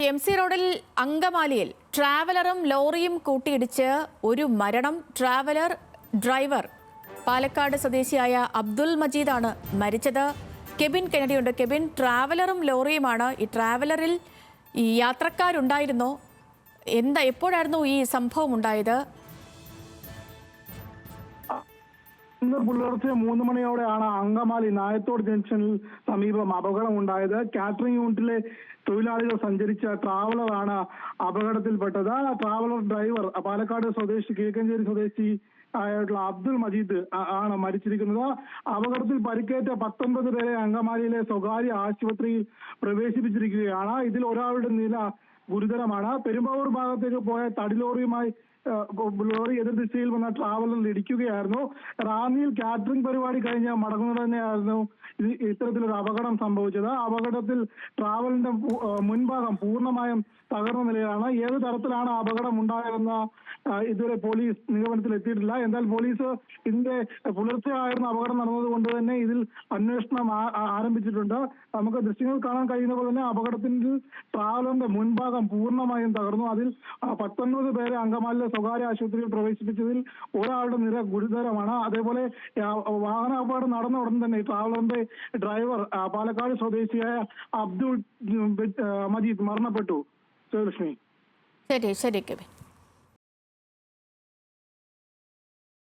MC റോഡിൽ അങ്കമാലിയിൽ ട്രാവലറും ലോറിയും കൂട്ടിയിടിച്ച് ഒരു മരണം. ട്രാവലർ ഡ്രൈവർ പാലക്കാട് സ്വദേശിയായ അബ്ദുൽ മജീദാണ് മരിച്ചത്. കെബിൻ കെനഡിയുണ്ട്. കെബിൻ, ട്രാവലറും ലോറിയുമാണ്. ഈ ട്രാവലറിൽ ഈ യാത്രക്കാരുണ്ടായിരുന്നോ? എപ്പോഴായിരുന്നു ഈ സംഭവം ഉണ്ടായത്? ഇന്ന് പുലർച്ചെ 3 മണിയോടെയാണ് അങ്കമാലി നായത്തോട് ജംഗ്ഷനിൽ സമീപം അപകടം ഉണ്ടായത്. കാറ്ററിംഗ് യൂണിറ്റിലെ തൊഴിലാളികൾ സഞ്ചരിച്ച ട്രാവലറാണ് അപകടത്തിൽപ്പെട്ടത്. ട്രാവലർ ഡ്രൈവർ പാലക്കാട് സ്വദേശി കിഴക്കഞ്ചേരി സ്വദേശി ആയിട്ടുള്ള അബ്ദുൽ മജീദ് ആണ് മരിച്ചിരിക്കുന്നത്. അപകടത്തിൽ പരിക്കേറ്റ 19 പേരെ അങ്കമാലിയിലെ സ്വകാര്യ ആശുപത്രിയിൽ പ്രവേശിപ്പിച്ചിരിക്കുകയാണ്. ഇതിൽ ഒരാളുടെ നില ഗുരുതരമാണ്. പെരുമ്പാവൂർ ഭാഗത്തേക്ക് പോയ തടിലോറിയുമായി ലോറി എതിർദിശയിൽ വന്ന ട്രാവലറിൽ ഇടിക്കുകയായിരുന്നു. റാന്നിയിൽ കാറ്ററിംഗ് പരിപാടി കഴിഞ്ഞ് മടങ്ങുന്നത് തന്നെയായിരുന്നു ഇത്തരത്തിലൊരു അപകടം സംഭവിച്ചത്. അപകടത്തിൽ ട്രാവലിന്റെ മുൻഭാഗം പൂർണ്ണമായും തകർന്ന നിലയിലാണ്. ഏത് തരത്തിലാണ് അപകടം ഉണ്ടായതെന്ന് ഇതുവരെ പോലീസ് നിഗമനത്തിൽ എത്തിയിട്ടില്ല. എന്നാൽ പോലീസ് ഇതിന്റെ പുലർച്ചെയായിരുന്ന അപകടം നടന്നതുകൊണ്ട് തന്നെ ഇതിൽ അന്വേഷണം ആരംഭിച്ചിട്ടുണ്ട്. നമുക്ക് ദൃശ്യങ്ങൾ കാണാൻ കഴിയുന്ന പോലെ തന്നെ അപകടത്തിൽ ട്രാവലറിന്റെ മുൻഭാഗം പൂർണ്ണമായും തകർന്നു. അതിൽ 19 പേരെ അങ്കമാലിയിലെ സ്വകാര്യ ആശുപത്രിയിൽ പ്രവേശിപ്പിച്ചതിൽ ഒരാളുടെ നില ഗുരുതരമാണ്. അതേപോലെ വാഹനാപകടം നടന്ന ഉടൻ തന്നെ ട്രാവലറിന്റെ ഡ്രൈവർ പാലക്കാട് സ്വദേശിയായ അബ്ദുൾ മജീദ് മരണപ്പെട്ടു. ലക്ഷ്മി, ശരി കെബിൻ.